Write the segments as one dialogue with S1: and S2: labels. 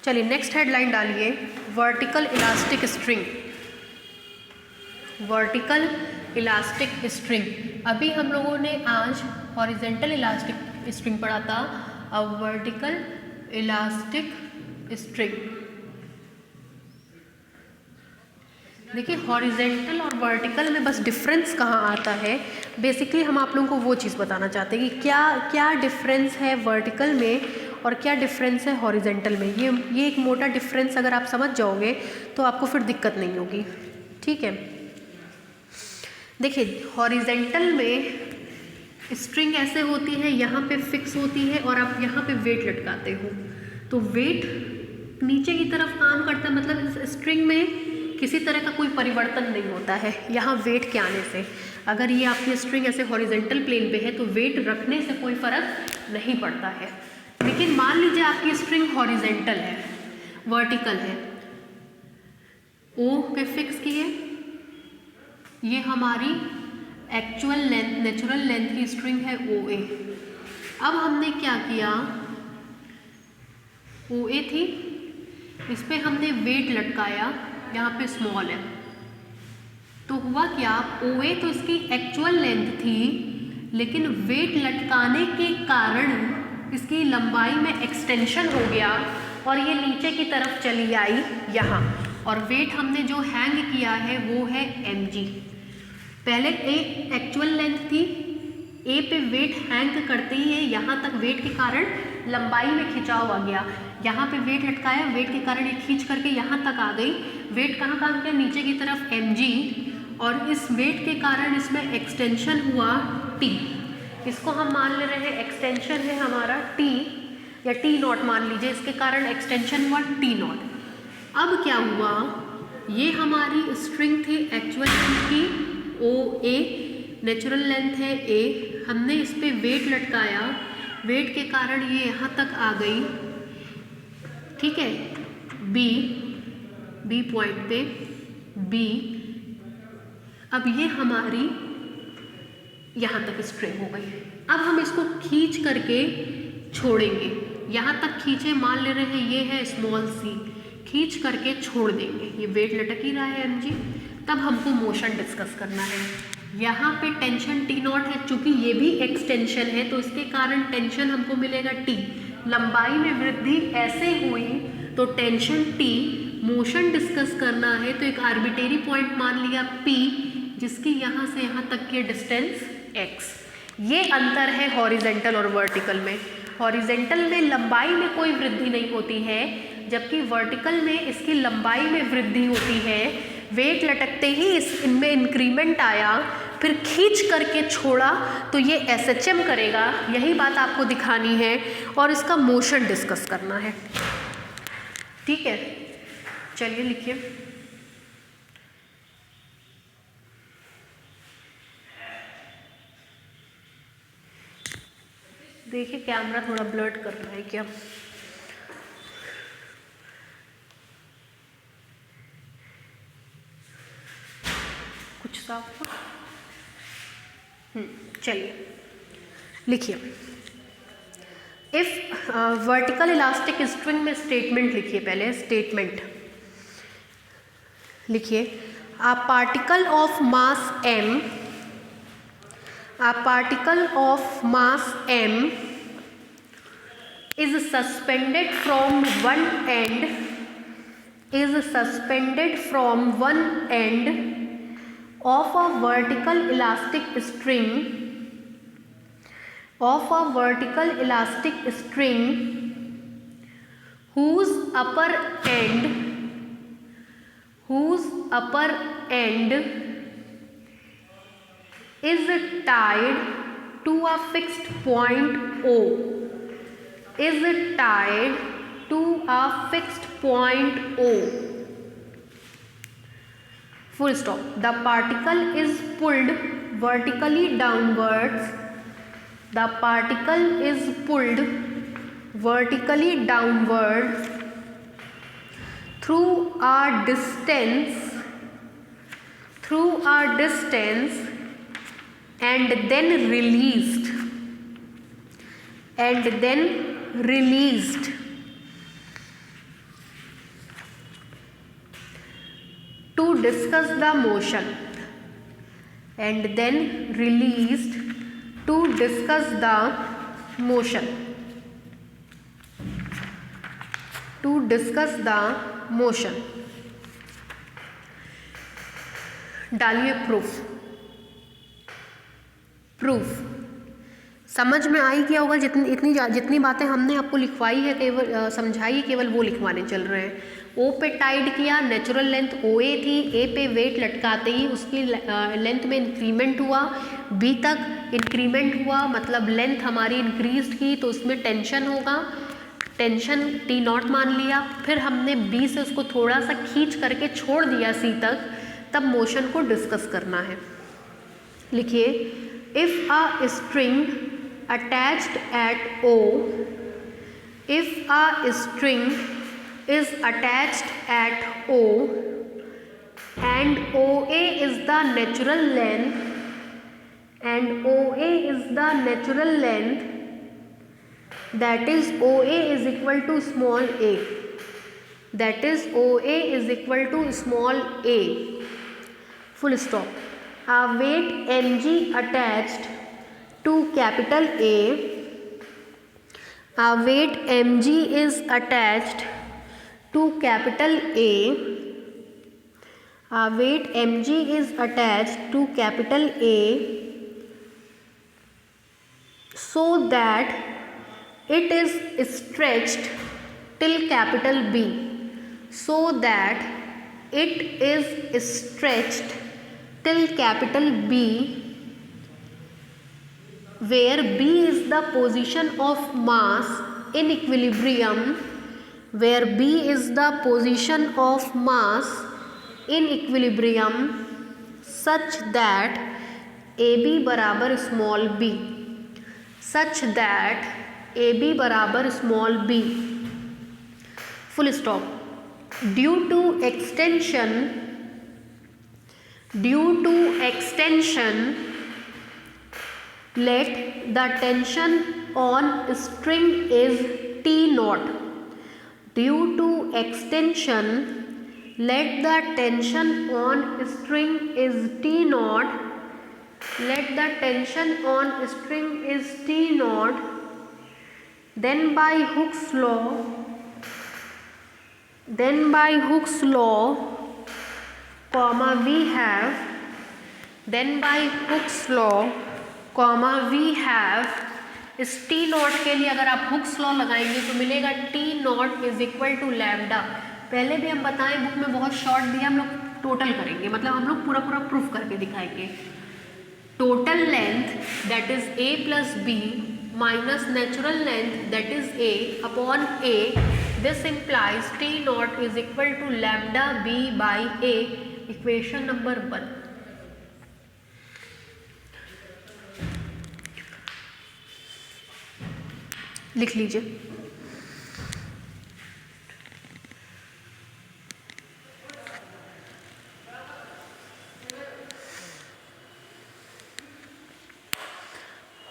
S1: चलिए next headline डालिए, vertical elastic string. Vertical elastic string. अभी हम लोगों ने आज हॉरिजेंटल इलास्टिक स्ट्रिंग पढ़ा था, अब वर्टिकल इलास्टिक स्ट्रिंग। देखिए हॉरिजेंटल और वर्टिकल में बस डिफरेंस कहाँ आता है, बेसिकली हम आप लोगों को वो चीज़ बताना चाहते हैं कि क्या क्या डिफरेंस है वर्टिकल में और क्या डिफरेंस है हॉरिजेंटल में। ये एक मोटा डिफरेंस अगर आप समझ जाओगे तो आपको फिर दिक्कत नहीं होगी, ठीक है। देखिए हॉरिजेंटल में स्ट्रिंग ऐसे होती है, यहाँ पे फिक्स होती है और आप यहाँ पे वेट लटकाते हो, तो वेट नीचे की तरफ काम करता है, मतलब इस स्ट्रिंग में किसी तरह का कोई परिवर्तन नहीं होता है यहाँ वेट के आने से। अगर ये आपकी स्ट्रिंग ऐसे हॉरिजेंटल प्लेन पे है तो वेट रखने से कोई फर्क नहीं पड़ता है। लेकिन मान लीजिए आपकी स्ट्रिंग हॉरिजेंटल है, वर्टिकल है, ओ पे फिक्स किए, ये हमारी एक्चुअल लेंथ नेचुरल लेंथ की स्ट्रिंग है ओ ए। अब हमने क्या किया, ओ ए थी, इस पर हमने वेट लटकाया, यहाँ पे स्मॉल है, तो हुआ क्या, ओ ए तो इसकी एक्चुअल लेंथ थी, लेकिन वेट लटकाने के कारण इसकी लंबाई में एक्सटेंशन हो गया और ये नीचे की तरफ चली आई यहाँ, और वेट हमने जो हैंग किया है वो है mg। पहले ए एक्चुअल लेंथ थी, ए पे वेट हैंग करते ही है यहाँ तक वेट के कारण लंबाई में खिंचाव आ गया, यहाँ पे वेट लटकाया, वेट के कारण ये खींच करके यहाँ तक आ गई, वेट कहाँ काम किया, नीचे की तरफ mg, और इस वेट के कारण इसमें एक्सटेंशन हुआ t। इसको हम मान ले रहे हैं एक्सटेंशन है हमारा t या t नॉट मान लीजिए, इसके कारण एक्सटेंशन हुआ t नॉट। अब क्या हुआ, ये हमारी स्ट्रिंग थी एक्चुअल लेंथ की ओ ए, नेचुरल लेंथ है a, हमने इस पर वेट लटकाया, वेट के कारण ये यहाँ तक आ गई, ठीक है, बी पॉइंट पे बी। अब ये हमारी यहाँ तक स्ट्रिंग हो गई। अब हम इसको खींच करके छोड़ेंगे, यहाँ तक खींचे, मान ले रहे हैं ये है स्मॉल सी, खींच करके छोड़ देंगे, ये वेट लटक ही रहा है mg। तब हमको मोशन डिस्कस करना है। यहाँ पे टेंशन टी नॉट है, चूंकि ये भी एक्सटेंशन है तो इसके कारण टेंशन हमको मिलेगा टी, लंबाई में वृद्धि ऐसे हुई तो टेंशन टी। मोशन डिस्कस करना है तो एक आर्बिट्रेरी पॉइंट मान लिया P, जिसकी यहाँ से यहाँ तक की डिस्टेंस x। ये अंतर है हॉरिजेंटल और वर्टिकल में। हॉरिजेंटल में लंबाई में कोई वृद्धि नहीं होती है, जबकि वर्टिकल में इसकी लंबाई में वृद्धि होती है। वेट लटकते ही इनमें इंक्रीमेंट आया, फिर खींच करके छोड़ा तो ये SHM करेगा, यही बात आपको दिखानी है और इसका मोशन डिस्कस करना है, ठीक है। चलिए लिखिए, देखिए कैमरा थोड़ा ब्लर्ड कर रहा है क्या, कुछ साफ हो? चलिए लिखिए, इफ वर्टिकल इलास्टिक स्ट्रिंग में स्टेटमेंट लिखिए, पहले स्टेटमेंट लिखिए, a particle of mass m, a particle of mass m is suspended from one end, is suspended from one end of a vertical elastic string, of a vertical elastic string whose upper end is tied to a fixed point O, is tied to a fixed point O, full stop. The particle is pulled vertically downwards, the particle is pulled vertically downwards through a distance and then released discuss the motion, and then released to discuss the motion, to discuss the motion. डालिए proof. Proof समझ में आई क्या होगा? जितनी बातें हमने आपको लिखवाई है, केवल समझाई है, केवल वो लिखवाने चल रहे हैं। ओ पे टाइड किया, नेचुरल लेंथ OA थी, ए पे वेट लटकाते ही उसकी लेंथ में इंक्रीमेंट हुआ, बी तक इंक्रीमेंट हुआ, मतलब लेंथ हमारी इंक्रीज की, तो उसमें टेंशन होगा, टेंशन T0 मान लिया। फिर हमने बी से उसको थोड़ा सा खींच करके छोड़ दिया सी तक, तब मोशन को डिस्कस करना है। लिखिए, if a string attached eight O, if a string is attached at O and OA is the natural length, and OA is the natural length, that is OA is equal to small a, that is OA is equal to small a, full stop. A weight mg attached to capital A, a weight mg is attached to capital A, a weight mg is attached to capital A, so that it is stretched till capital B, so that it is stretched till capital B, where B is the position of mass in equilibrium, where B is the position of mass in equilibrium, such that AB बराबर small b, such that AB बराबर small b, full stop. Due to extension, let the tension on string is T0. Due to extension, let the tension on string is T0. Let the tension on string is T0. Then by Hooke's law, comma we have. Then by Hooke's law, comma we have. इस T0 के लिए अगर आप Hooke's law लगाएंगे तो मिलेगा T0 is equal to lambda. पहले भी हम बताएं, बुक में बहुत शॉर्ट दिया, हम लोग टोटल करेंगे, मतलब हम लोग पूरा प्रूफ करके दिखाएंगे। Total length that is A plus B minus natural length that is A upon A, this implies T0 is equal to lambda B by A, equation number 1। लिख लीजिए।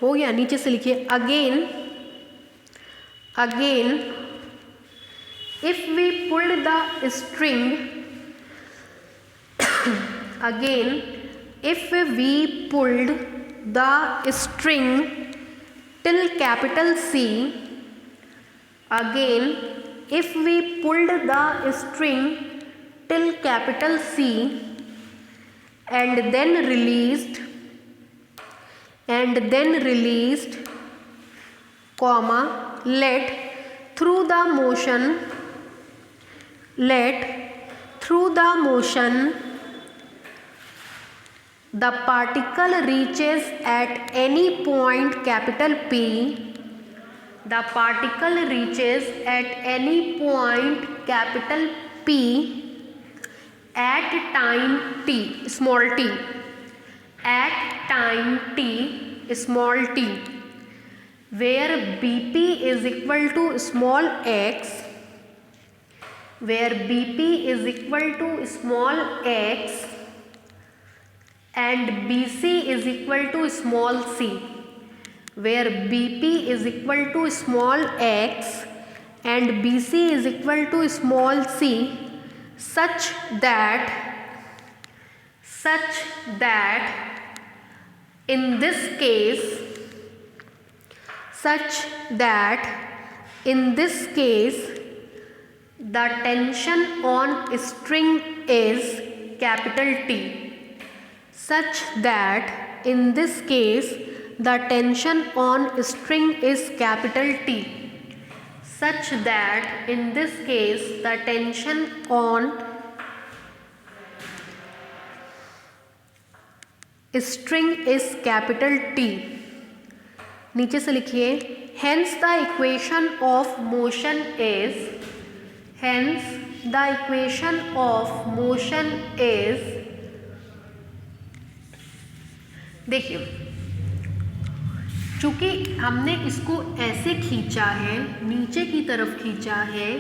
S1: हो गया, नीचे से लिखिए। Again if we pulled the string, again if we pulled the string till capital C, again if we pulled the string till capital C and then released, comma, let through the motion the particle reaches at any point capital P, the particle reaches at any point capital P at time t, small t, at time t, small t, where BP is equal to small x, where BP is equal to small x and BC is equal to small c, where BP is equal to small x and BC is equal to small c, such that such that in this case the tension on string is capital T, such that in this case the tension on string is capital T, such that in this case the tension on string is capital T। नीचे से लिखिए hence the equation of motion is देखिए, चूंकि हमने इसको ऐसे खींचा है, नीचे की तरफ खींचा है,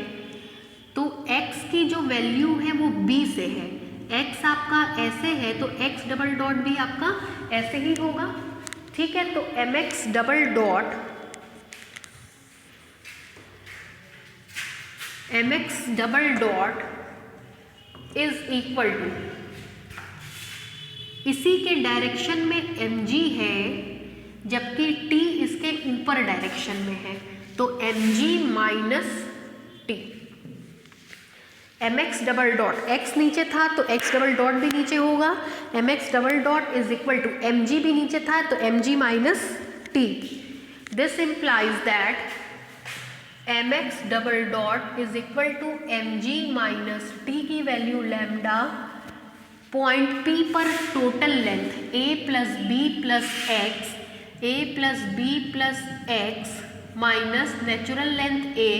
S1: तो x की जो वैल्यू है वो b से है। x आपका ऐसे है तो x डबल डॉट भी आपका ऐसे ही होगा, ठीक है। तो mx double dot is equal to, इसी के डायरेक्शन में mg है जबकि t इसके ऊपर डायरेक्शन में है, तो mg minus T. mx double dot, x नीचे था तो x डबल डॉट भी नीचे होगा, mx double dot is equal to mg भी नीचे था तो mg minus T. This implies that mx double dot is equal to mg minus T की वैल्यू लैम्डा पॉइंट P पर total length a plus B plus x minus natural length a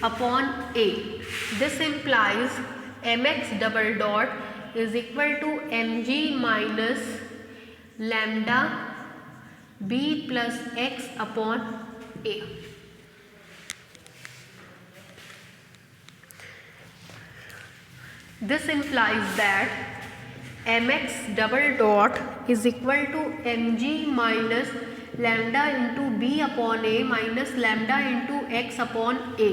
S1: upon a। This implies mx double dot is equal to mg minus lambda b plus x upon a। This implies that mx double dot is equal to mg minus lambda into b upon a minus lambda into x upon a.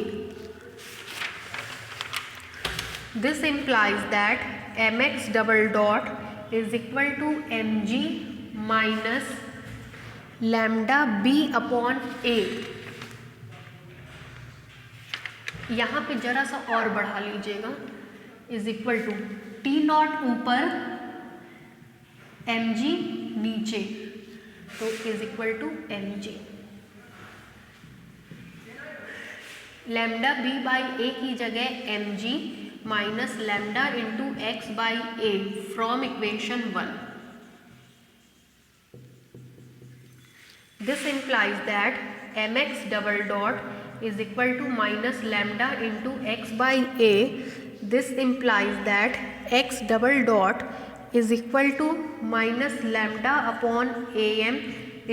S1: This implies that mx double dot is equal to mg minus lambda b upon a। यहाँ पे जरा सा और बढ़ा लीजिएगा, is equal to T naught ऊपर M G नीचे, तो is equal to M G. Lambda B by A की जगह M G minus lambda into X by A from equation 1। This implies that M X double dot is equal to minus lambda into X by A. This implies that x double dot is equal to minus lambda upon am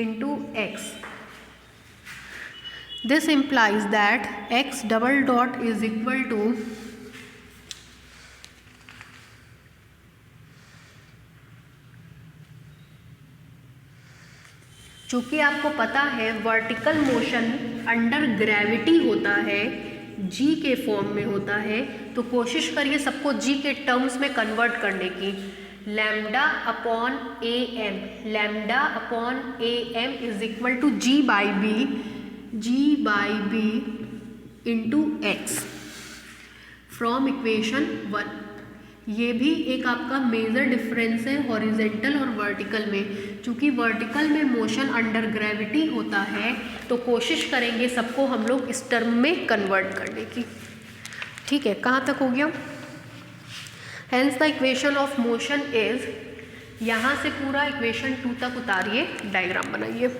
S1: into x. This implies that x double dot is equal to चूँकि आपको पता है vertical motion under gravity होता है, g के form में होता है, तो कोशिश करिए सबको g के टर्म्स में कन्वर्ट करने की। Lambda upon A M is equal to g by B into X from equation 1। ये भी एक आपका मेजर डिफरेंस है हॉरिजेंटल और वर्टिकल में। चूँकि वर्टिकल में मोशन अंडर ग्रेविटी होता है तो कोशिश करेंगे सबको हम लोग इस टर्म में कन्वर्ट करने की, ठीक है। कहाँ तक हो गया? Hence the equation of motion is, यहाँ से पूरा इक्वेशन 2 तक उतारिए, डायग्राम बनाइए।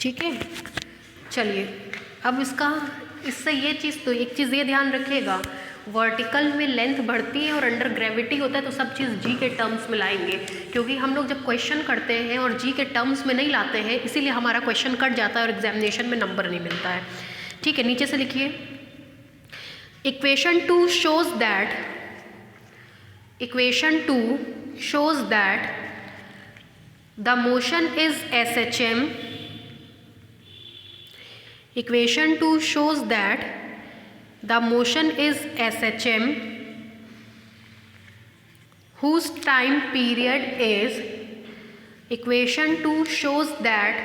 S1: ठीक है, चलिए अब इससे ये चीज़, तो एक चीज़ ये ध्यान रखिएगा, वर्टिकल में लेंथ बढ़ती है और अंडर ग्रेविटी होता है तो सब चीज़ जी के टर्म्स में लाएंगे, क्योंकि हम लोग जब क्वेश्चन करते हैं और जी के टर्म्स में नहीं लाते हैं इसीलिए हमारा क्वेश्चन कट जाता है और एग्जामिनेशन में नंबर नहीं मिलता है। ठीक है, नीचे से लिखिए, equation 2 shows that the motion is SHM. Equation 2 shows that the motion is SHM whose time period is, equation 2 shows that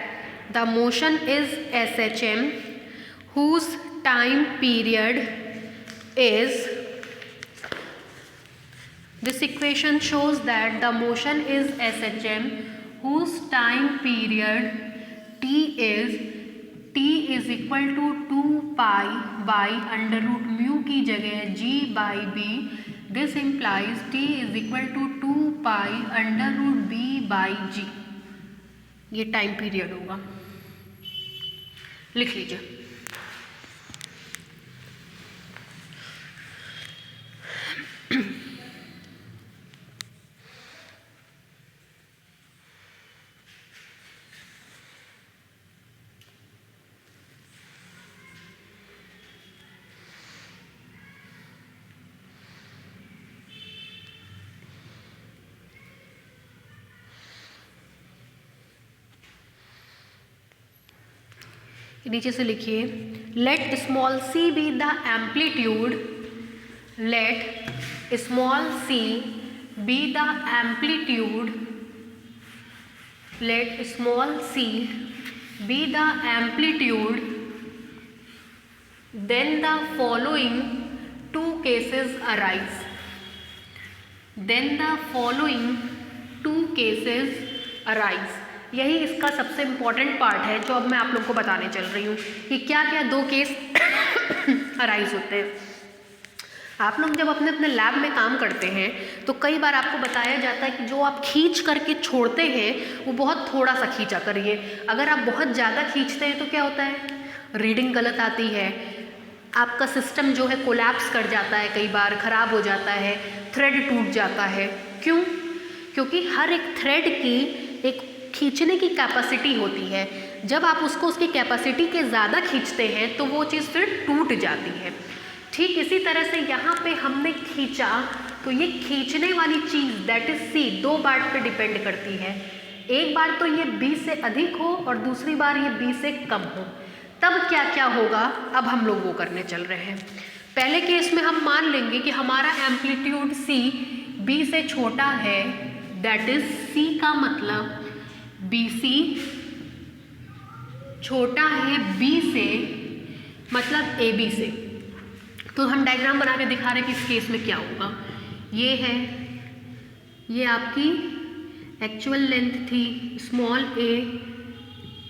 S1: the motion is SHM whose time period is, this equation shows that the motion is SHM whose time period t is equal to 2 pi by under root mu की जगह g by b. This implies t is equal to 2 pi under root b by g. ये time period होगा, लिख लीजिए। नीचे से लिखिए, let small C be the amplitude, let small C be the amplitude, let small C be the amplitude, then the following two cases arise, then the following two cases arise. यही इसका सबसे important part है जो अब मैं आप लोग को बताने चल रही हूँ कि क्या क्या दो केस अराइज होते हैं। आप लोग जब अपने अपने लैब में काम करते हैं तो कई बार आपको बताया जाता है कि जो आप खींच करके छोड़ते हैं वो बहुत थोड़ा सा खींचा करिए। अगर आप बहुत ज़्यादा खींचते हैं तो क्या होता है, रीडिंग गलत आती है, आपका सिस्टम जो है कोलैप्स कर जाता है, कई बार ख़राब हो जाता है, थ्रेड टूट जाता है। क्यों? क्योंकि हर एक थ्रेड की एक खींचने की कैपेसिटी होती है। जब आप उसको उसकी कैपेसिटी के ज़्यादा खींचते हैं तो वो चीज़ फिर टूट जाती है। ठीक इसी तरह से यहाँ पे हमने खींचा तो ये खींचने वाली चीज़ दैट इज सी दो बार पे डिपेंड करती है। एक बार तो ये b से अधिक हो और दूसरी बार ये b से कम हो, तब क्या क्या होगा अब हम लोग वो करने चल रहे हैं। पहले केस में हम मान लेंगे कि हमारा एम्पलीट्यूड c b से छोटा है, दैट इज c का मतलब BC छोटा है B से, मतलब AB से। तो हम डायग्राम बना के दिखा रहे हैं कि इस केस में क्या होगा। ये है, ये आपकी एक्चुअल लेंथ थी स्मॉल a,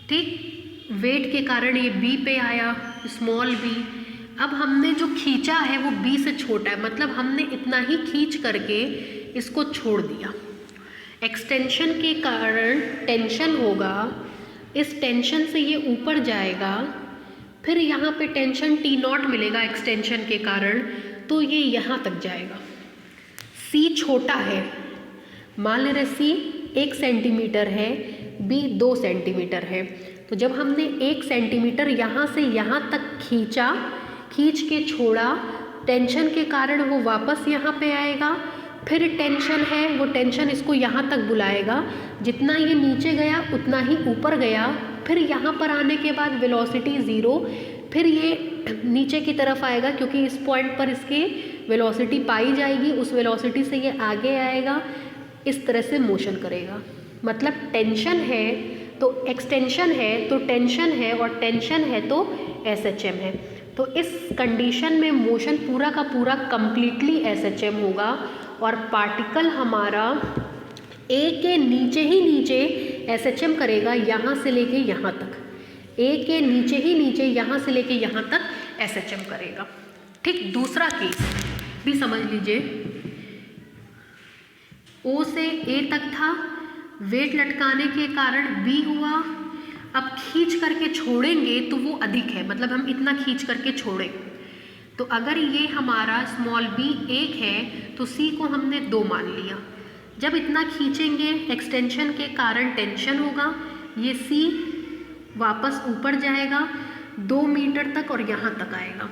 S1: ठीक, वेट के कारण ये B पे आया स्मॉल b। अब हमने जो खींचा है वो B से छोटा है, मतलब हमने इतना ही खींच करके इसको छोड़ दिया। एक्सटेंशन के कारण टेंशन होगा, इस टेंशन से ये ऊपर जाएगा, फिर यहाँ पे टेंशन T0 मिलेगा एक्सटेंशन के कारण, तो ये यहाँ तक जाएगा। C छोटा है, मान ले रहे C 1 सेंटीमीटर है, B 2 सेंटीमीटर है। तो जब हमने 1 सेंटीमीटर यहाँ से यहाँ तक खींचा, खींच के छोड़ा, टेंशन के कारण वो वापस यहाँ पे आएगा, फिर टेंशन है वो टेंशन इसको यहाँ तक बुलाएगा, जितना ये नीचे गया उतना ही ऊपर गया, फिर यहाँ पर आने के बाद वेलोसिटी 0, फिर ये नीचे की तरफ आएगा क्योंकि इस पॉइंट पर इसकी वेलोसिटी पाई जाएगी, उस वेलोसिटी से ये आगे आएगा, इस तरह से मोशन करेगा। मतलब टेंशन है तो एक्सटेंशन है तो टेंशन है और टेंशन है तो SHM है। तो इस कंडीशन में मोशन पूरा का पूरा कंप्लीटली SHM होगा और पार्टिकल हमारा A के नीचे ही नीचे SHM करेगा, यहाँ से लेके यहाँ तक, A के नीचे ही नीचे यहाँ से लेके यहाँ तक SHM करेगा। ठीक, दूसरा केस भी समझ लीजिए, O से A तक था, वेट लटकाने के कारण B हुआ, अब खींच करके छोड़ेंगे तो वो अधिक है, मतलब हम इतना खींच करके छोड़ें। तो अगर ये हमारा स्मॉल b 1 है तो c को हमने 2 मान लिया। जब इतना खींचेंगे एक्सटेंशन के कारण टेंशन होगा, ये c वापस ऊपर जाएगा 2 मीटर तक और यहाँ तक आएगा।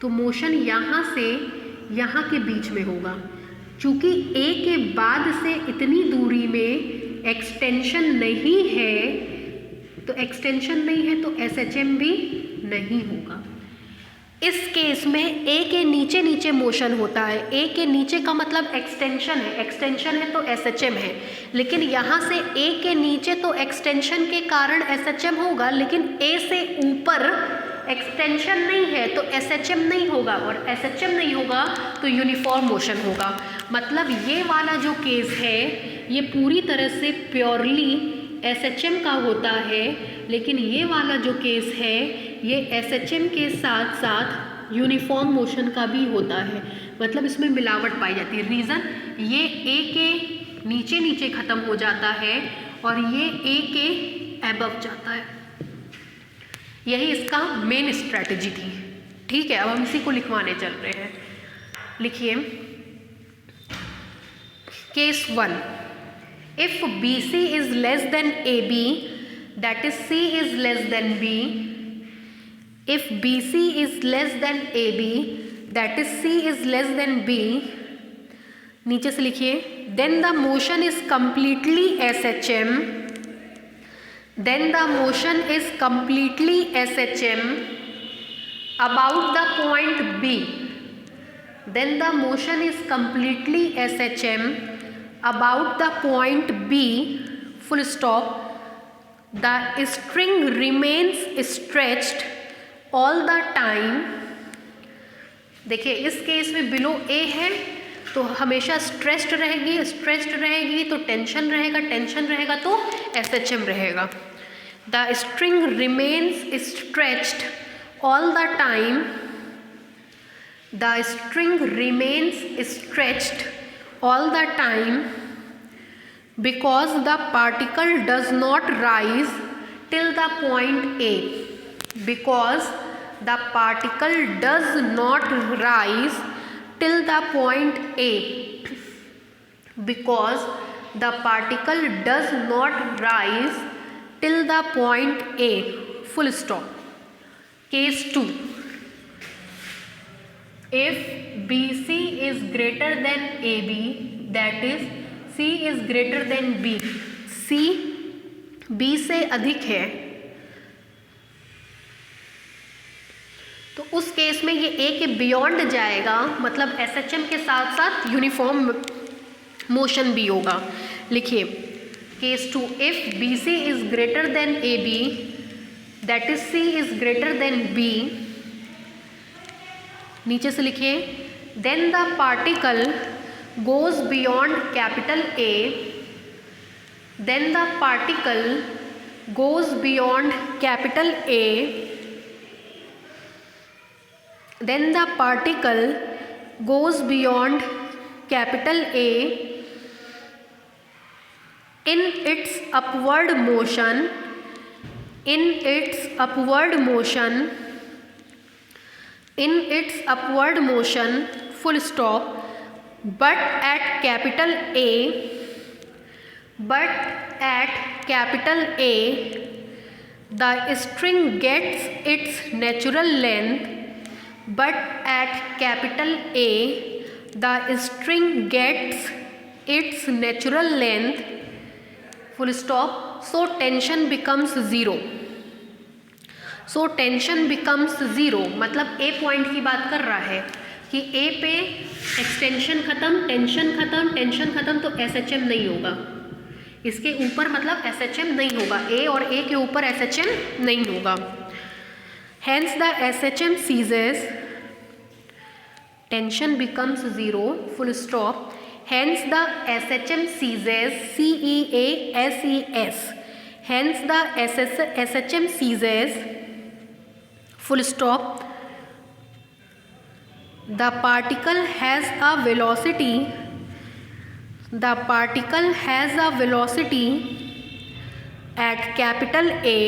S1: तो मोशन यहाँ से यहाँ के बीच में होगा। चूँकि a के बाद से इतनी दूरी में एक्सटेंशन नहीं है, तो एक्सटेंशन नहीं है तो SHM भी नहीं होगा। इस केस में a के नीचे नीचे मोशन होता है। a के नीचे का मतलब एक्सटेंशन है, एक्सटेंशन है तो SHM है। लेकिन यहाँ से a के नीचे तो एक्सटेंशन के कारण SHM होगा, लेकिन a से ऊपर एक्सटेंशन नहीं है तो SHM नहीं होगा, और SHM नहीं होगा तो यूनिफॉर्म मोशन होगा। मतलब ये वाला जो केस है ये पूरी तरह से प्योरली SHM का होता है, लेकिन ये वाला जो केस है ये SHM के साथ साथ यूनिफॉर्म मोशन का भी होता है। मतलब इसमें मिलावट पाई जाती है। रीज़न, ये A के नीचे नीचे ख़त्म हो जाता है और ये A के एबव जाता है। यही इसका मेन स्ट्रैटेजी थी। ठीक है, अब हम इसी को लिखवाने चल रहे हैं। लिखिए case 1, if BC is less than AB, that is C is less than B. If BC is less than AB, that is C is less than B. नीचे से लिखिए, then the motion is completely SHM. Then the motion is completely SHM about the point B. Then the motion is completely SHM about the point B, full stop. The string remains stretched all the time. देखिए इस case में below A है तो हमेशा stressed रहेगी तो tension रहेगा तो SHM रहेगा। The string remains stretched all the time. The string remains stretched all the time because the particle does not rise till the point A. Because the particle does not rise till the point A. Because the particle does not rise till the point A. Full stop. Case 2. If BC is greater than AB, that is C is greater than B, C B से अधिक है, तो उस case में ये A के beyond जाएगा, मतलब SHM के साथ साथ यूनिफॉर्म मोशन भी होगा। लिखिए case 2, if BC is greater than AB, that is C is greater than B. नीचे से लिखिए, then the particle goes beyond capital A. Then the particle goes beyond capital A. Then the particle goes beyond capital A in its upward motion. In its upward motion. In its upward motion, full stop. But at capital A, the string gets its natural length. But at capital A, the string gets its natural length. Full stop. So tension becomes 0. So tension becomes zero, मतलब ए point की बात कर रहा है कि ए पे extension ख़त्म, tension ख़त्म तो SHM नहीं होगा। इसके ऊपर मतलब SHM नहीं होगा, ए और ए के ऊपर SHM नहीं होगा। Hence the SHM ceases, tension becomes zero, full stop. Hence the SHM ceases, CEASES, hence the SHM ceases, full stop. The particle has a velocity. The particle has a velocity at capital A,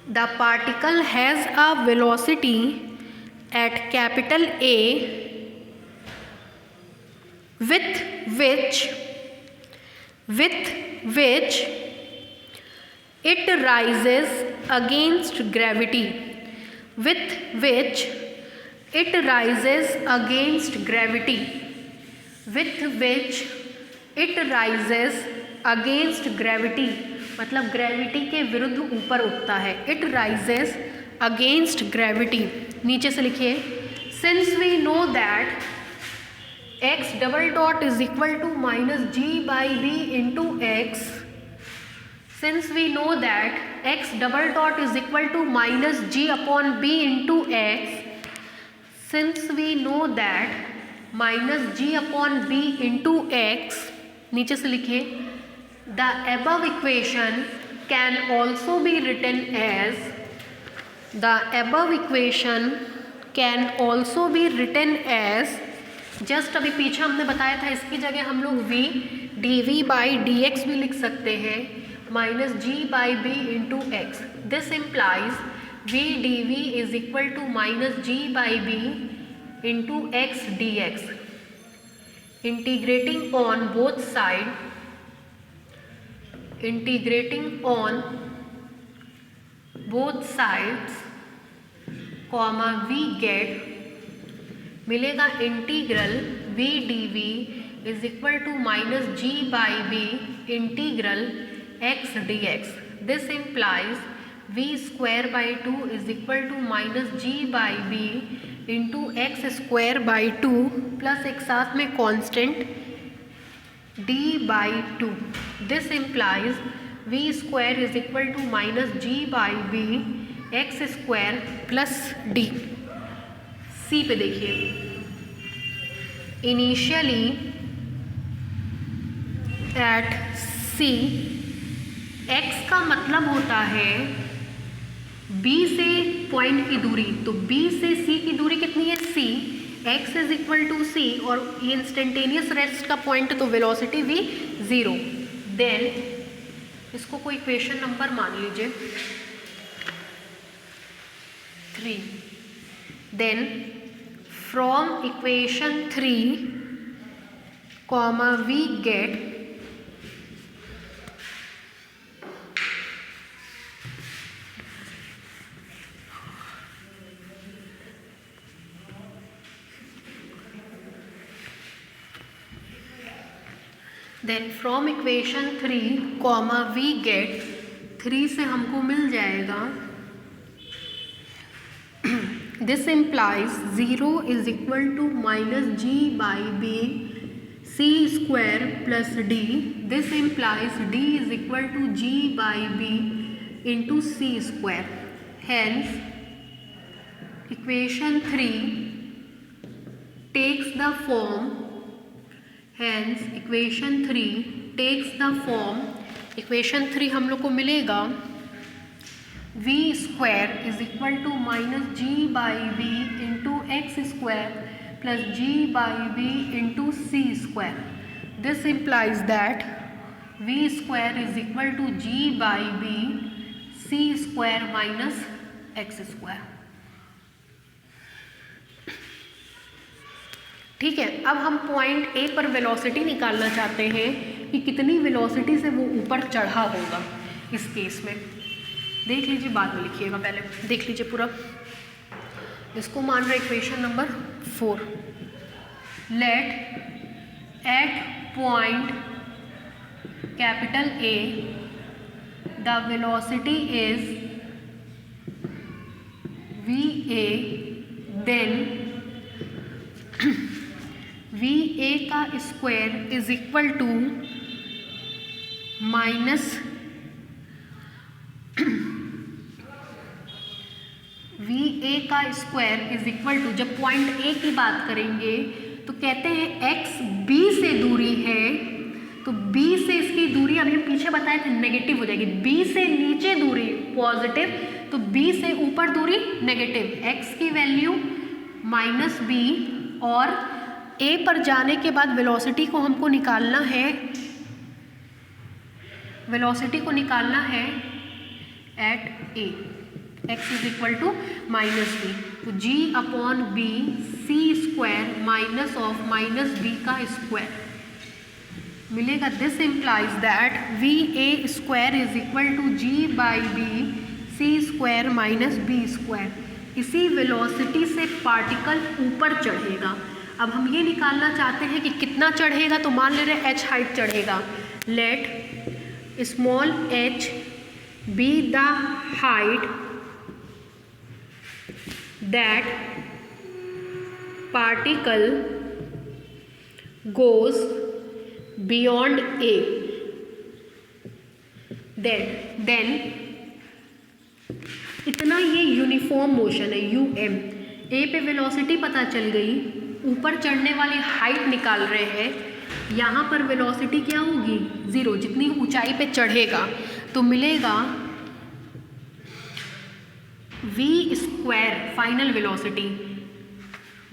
S1: the particle has a velocity at capital A with which it rises against gravity, with which it rises against gravity, with which it rises against gravity, मतलब gravity के विरुद्ध ऊपर उठता है। It rises against gravity. नीचे से लिखिए, since we know that x double dot is equal to minus G by B into X, since we know that x double dot is equal to minus G upon B into X, since we know that minus G upon B into X, नीचे से लिखिए, the above equation can also be written as, the above equation can also be written as, just अभी पीछे हमने बताया था इसकी जगह हम लोग v dv by D X भी लिख सकते हैं, minus G by B into X. This implies v dv is equal to minus G by B into X D X. Integrating on both side, integrating on both sides, comma we get, मिलेगा integral v dv is equal to minus G by B integral x dx। This implies v square by two is equal to minus G by B into X square by two plus एक साथ में constant d by two. This implies v square is equal to minus G by B X square plus D. C पे देखिए, initially at C, x का मतलब होता है b से पॉइंट की दूरी, तो b से c की दूरी कितनी है c, x is equal to c, और ये इंस्टेंटेनियस रेस्ट का पॉइंट तो वेलोसिटी v 0। देन इसको कोई इक्वेशन नंबर मान लीजिए 3। Then from equation 3, comma we get then from equation 3, comma we get 3 से हमको मिल जाएगा, this implies 0 is equal to minus G by B C square plus D. This implies D is equal to G by B into C square. Hence equation 3 takes the form, hence equation 3 takes the form, equation 3 हम लोग को मिलेगा v square is equal to minus G by B into X square plus G by B into C square. This implies that v square is equal to G by B C square minus X square. ठीक है, अब हम point A पर velocity निकालना चाहते हैं कि कितनी वेलोसिटी से वो ऊपर चढ़ा होगा। इस केस में देख लीजिए, बाद में लिखिएगा, पहले देख लीजिए पूरा। इसको मान रहे equation number 4, let at point capital A the velocity is V A, then V A का square is equal to minus V A का स्क्वायर इज इक्वल टू, जब पॉइंट ए की बात करेंगे तो कहते हैं x b से दूरी है, तो b से इसकी दूरी अभी हम पीछे बताए थे नेगेटिव हो जाएगी, b से नीचे दूरी पॉजिटिव, तो b से ऊपर दूरी नेगेटिव, x की वैल्यू माइनस b, और a पर जाने के बाद वेलोसिटी को हमको निकालना है वेलोसिटी को निकालना है at A, x is equal to minus B, तो g upon B C square minus of minus B का स्क्वायर मिलेगा। This implies that V A square is equal to G by B C square minus B square. इसी velocity से particle ऊपर चढ़ेगा। अब हम ये निकालना चाहते हैं कि कितना चढ़ेगा, तो मान ले रहे h हाइट चढ़ेगा। Let small h be the height that particle goes beyond A, then इतना ये यूनिफॉर्म मोशन है यू एम। ए पे वेलोसिटी पता चल गई, ऊपर चढ़ने वाली हाइट निकाल रहे हैं, यहाँ पर वेलोसिटी क्या होगी 0, जितनी ऊंचाई पे चढ़ेगा तो मिलेगा v square final velocity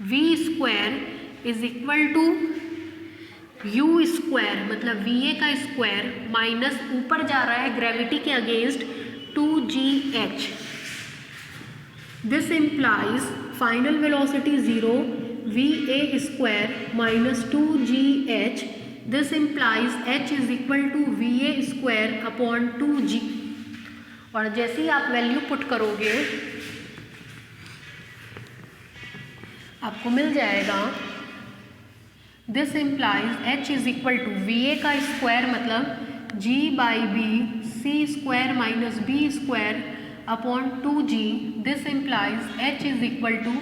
S1: v square is equal to u square मतलब va का स्क्वायर माइनस ऊपर जा रहा है ग्रेविटी के against 2gh। This implies final velocity 0, va square minus 2gh। This implies h is equal to va square upon 2g। और जैसे ही आप वैल्यू पुट करोगे आपको मिल जाएगा this implies h is equal to va का स्क्वायर मतलब g by B C square minus B square upon 2g। This implies h is equal to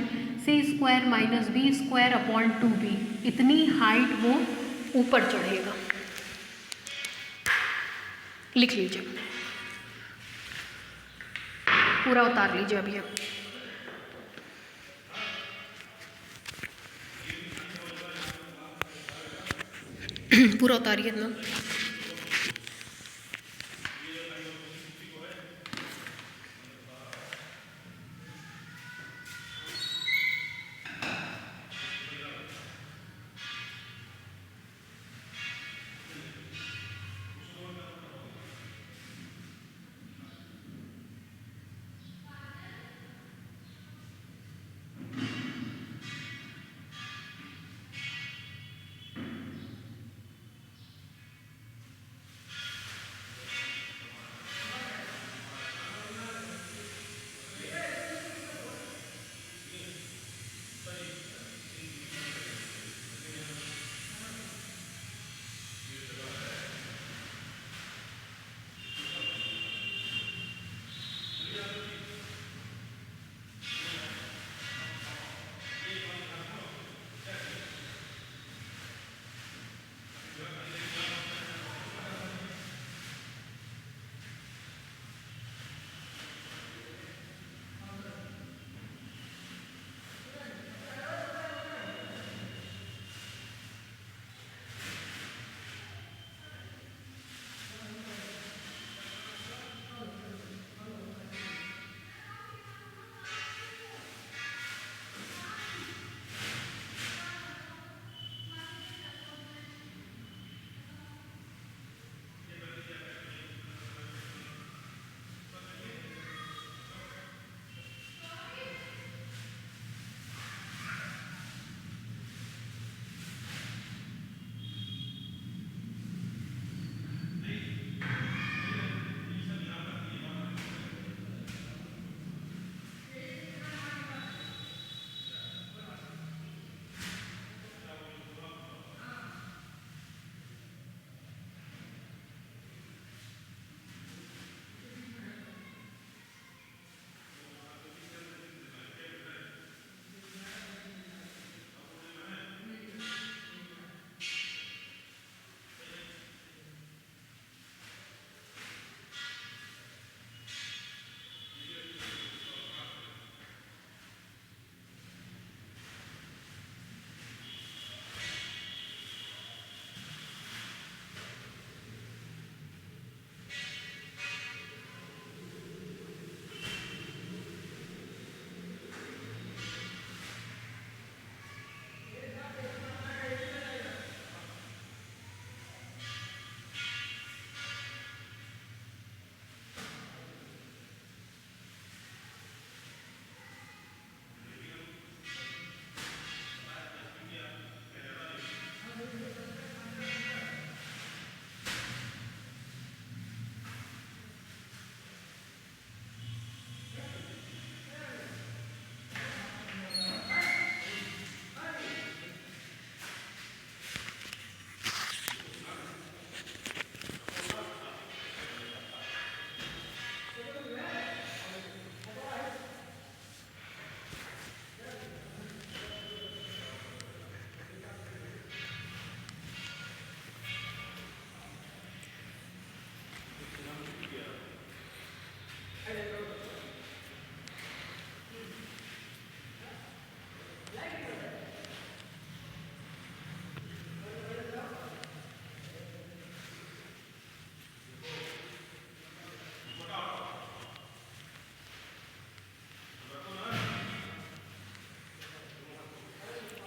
S1: C square minus B square upon 2b। इतनी height वो ऊपर चढ़ेगा। लिख लीजिए, पूरा उतार लीजिए अभी आप। पूरा उतारिए ना।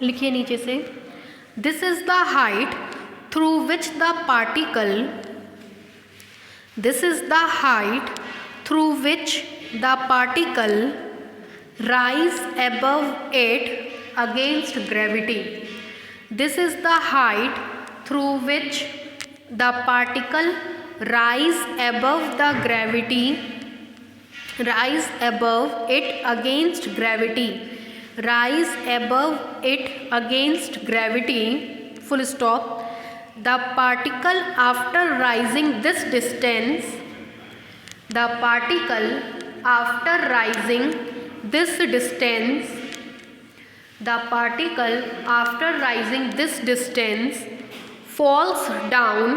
S1: लिखिए नीचे से, this is the height through which the particle, this is the height through which the particle rise above it against gravity. This is the height through which the particle rise above the gravity, rise above it against gravity, rise above it against gravity, full stop. The particle after rising this distance, the particle after rising this distance, the particle after rising this distance falls down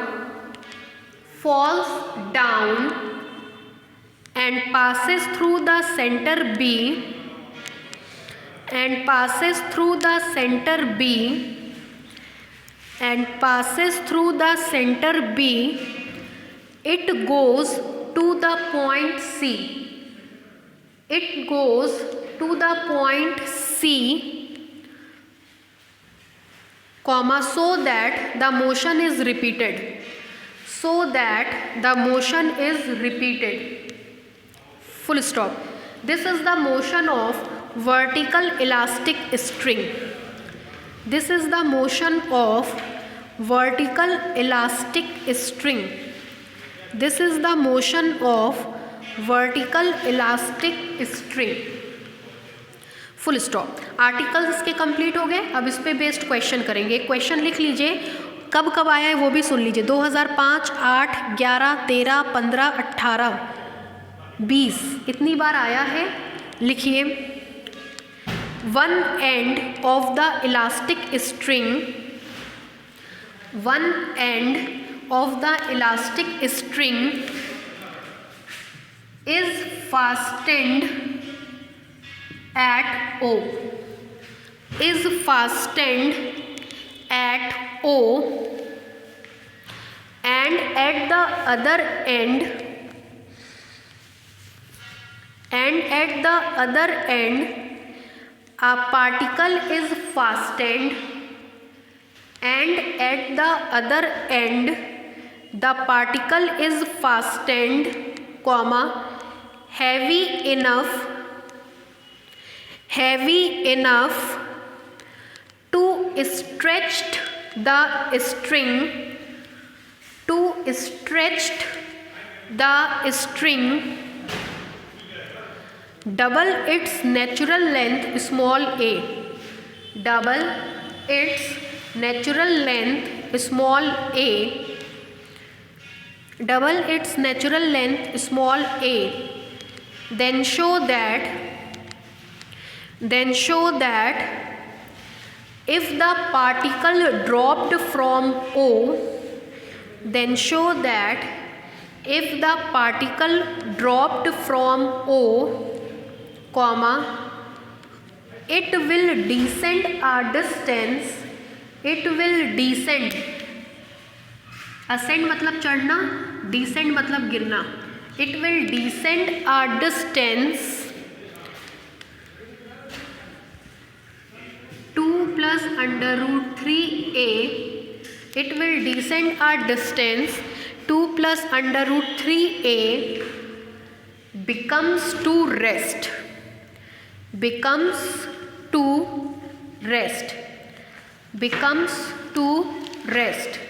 S1: and passes through the center B, and passes through the center B, and passes through the center B. It goes to the point C. It goes to the point C, comma, so that the motion is repeated. So that the motion is repeated. Full stop. This is the motion of vertical elastic string. This is the motion of vertical elastic string. This is the motion of vertical elastic string, full stop. Articles इसके complete हो गए। अब इस पे based question करेंगे। Question लिख लीजिए, कब कब आया है वो भी सुन लीजिए। 2005, 8, 11, 13, 15, 18, 20 इतनी बार आया है। लिखिए, one end of the elastic string, one end of the elastic string is fastened at O, is fastened at O, and at the other end, and at the other end a particle is fastened, and at the other end the particle is fastened, comma, heavy enough to stretch the string, to stretch the string, double its natural length small a, double its natural length small a, double its natural length small a. Then show that if the particle dropped from O, then show that if the particle dropped from O, comma, it will descend a distance, it will descend, ascend मतलब चढ़ना, descend मतलब गिरना, it will descend a distance 2 plus under root 3a, it will descend a distance 2 plus under root 3a, becomes to rest, becomes to rest, becomes to rest.